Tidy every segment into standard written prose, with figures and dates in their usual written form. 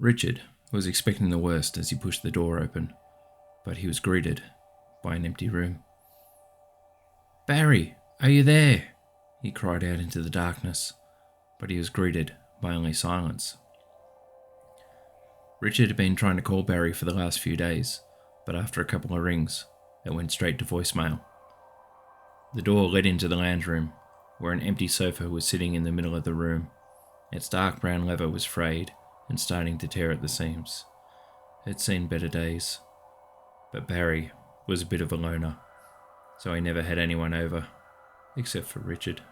Richard was expecting the worst as he pushed the door open, but he was greeted by an empty room. "Barry, are you there?" he cried out into the darkness, but he was greeted by only silence. Richard had been trying to call Barry for the last few days, but after a couple of rings, it went straight to voicemail. The door led into the lounge room, where an empty sofa was sitting in the middle of the room. Its dark brown leather was frayed and starting to tear at the seams. It had seen better days, but Barry was a bit of a loner, so he never had anyone over, except for Richard.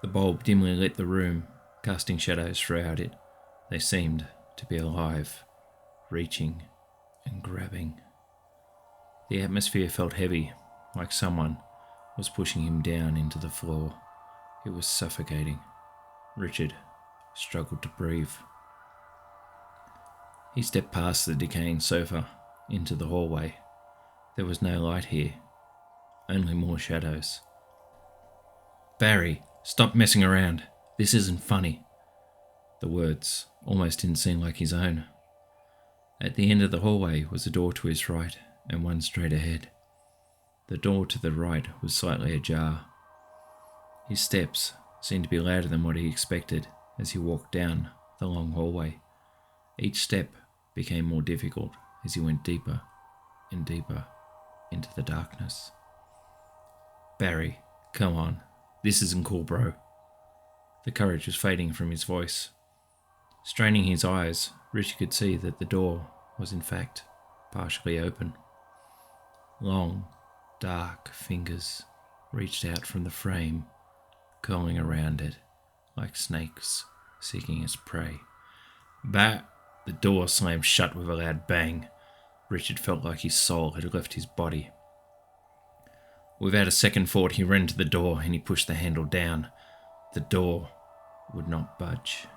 The bulb dimly lit the room, casting shadows throughout it. They seemed to be alive, reaching and grabbing. The atmosphere felt heavy, like someone was pushing him down into the floor. It was suffocating. Richard struggled to breathe. He stepped past the decaying sofa into the hallway. There was no light here, only more shadows. "Barry, stop messing around. This isn't funny." The words almost didn't seem like his own. At the end of the hallway was a door to his right and one straight ahead. The door to the right was slightly ajar. His steps seemed to be louder than what he expected as he walked down the long hallway. Each step became more difficult as he went deeper and deeper into the darkness. "Barry, come on. This isn't cool, bro." The courage was fading from his voice. Straining his eyes, Richard could see that the door was in fact partially open. Long, dark fingers reached out from the frame, curling around it like snakes seeking its prey. The door slammed shut with a loud bang. Richard felt like his soul had left his body. Without a second thought, he ran to the door and he pushed the handle down. The door would not budge.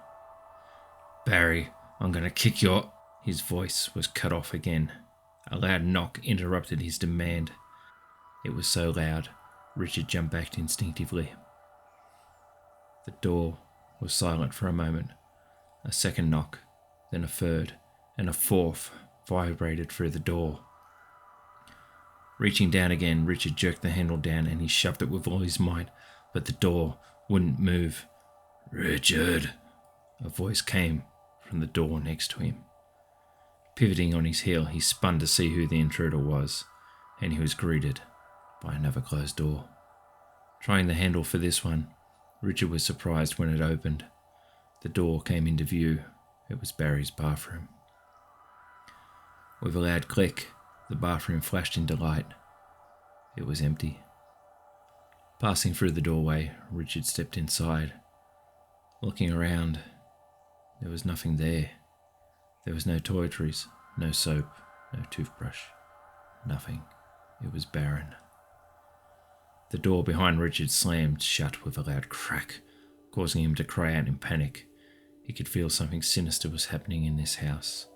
"Barry, I'm gonna kick your..." His voice was cut off again. A loud knock interrupted his demand. It was so loud, Richard jumped back instinctively. The door was silent for a moment. A second knock, then a third, and a fourth vibrated through the door. Reaching down again, Richard jerked the handle down and he shoved it with all his might, but the door wouldn't move. "Richard!" A voice came from the door next to him. Pivoting on his heel, he spun to see who the intruder was, and he was greeted by another closed door. Trying the handle for this one, Richard was surprised when it opened. The door came into view. It was Barry's bathroom. With a loud click, the bathroom flashed into light. It was empty. Passing through the doorway, Richard stepped inside. Looking around, there was nothing there. There was no toiletries, no soap, no toothbrush. Nothing. It was barren. The door behind Richard slammed shut with a loud crack, causing him to cry out in panic. He could feel something sinister was happening in this house.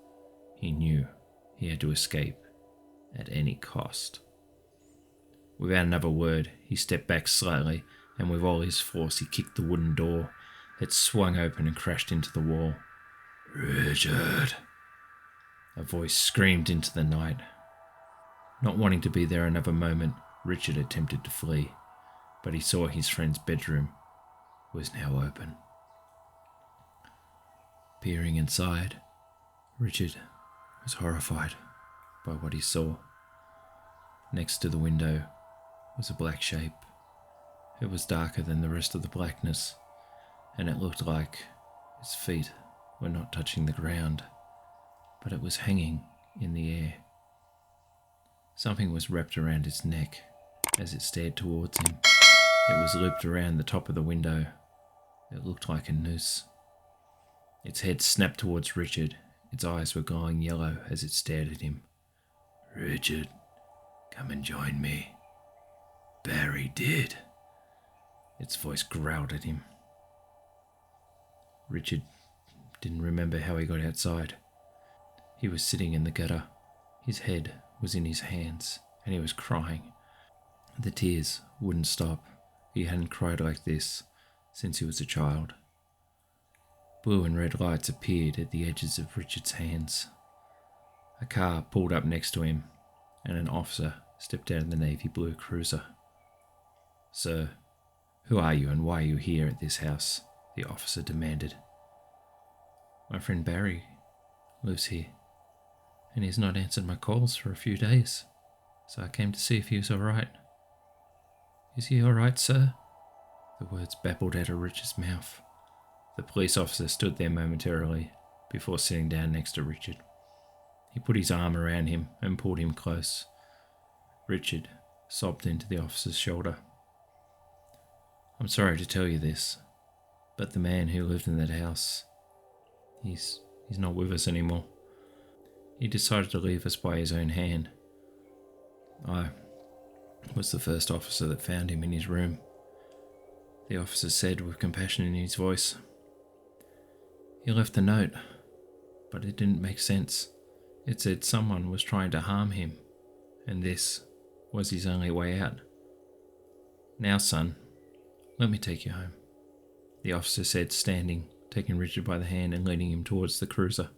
He knew he had to escape at any cost. Without another word, he stepped back slightly, and with all his force he kicked the wooden door. It swung open and crashed into the wall. "Richard!" A voice screamed into the night. Not wanting to be there another moment, Richard attempted to flee, but he saw his friend's bedroom was now open. Peering inside, Richard was horrified by what he saw. Next to the window was a black shape. It was darker than the rest of the blackness, and it looked like its feet were not touching the ground, but it was hanging in the air. Something was wrapped around its neck as it stared towards him. It was looped around the top of the window. It looked like a noose. Its head snapped towards Richard. Its eyes were glowing yellow as it stared at him. "Richard, come and join me. Barry did." Its voice growled at him. Richard didn't remember how he got outside. He was sitting in the gutter. His head was in his hands, and he was crying. The tears wouldn't stop. He hadn't cried like this since he was a child. Blue and red lights appeared at the edges of Richard's hands. A car pulled up next to him, and an officer stepped out of the navy blue cruiser. "Sir, who are you and why are you here at this house?" the officer demanded. "My friend Barry lives here, and he's not answered my calls for a few days, so I came to see if he was alright." "Is he alright, sir?" The words babbled out of Richard's mouth. The police officer stood there momentarily before sitting down next to Richard. He put his arm around him and pulled him close. Richard sobbed into the officer's shoulder. "I'm sorry to tell you this, but the man who lived in that house, he's not with us anymore. He decided to leave us by his own hand. I was the first officer that found him in his room," the officer said with compassion in his voice. "He left a note, but it didn't make sense. It said someone was trying to harm him, and this was his only way out. Now, son, let me take you home," the officer said, standing, taking Richard by the hand and leading him towards the cruiser.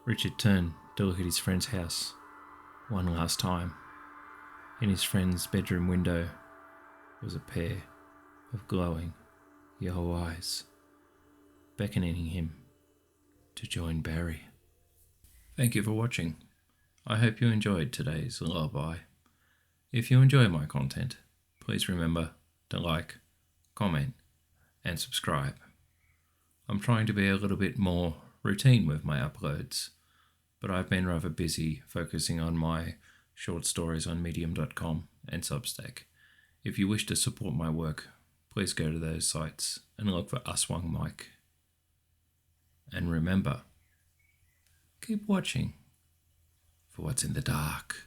Richard turned to look at his friend's house one last time. In his friend's bedroom window was a pair of glowing yellow eyes, beckoning him to join Barry. Thank you for watching. I hope you enjoyed today's lullaby. If you enjoy my content, please remember to like, comment, and subscribe. I'm trying to be a little bit more routine with my uploads, but I've been rather busy focusing on my short stories on medium.com and Substack. If you wish to support my work, please go to those sites and look for Aswang Mike. And remember, keep watching for what's in the dark.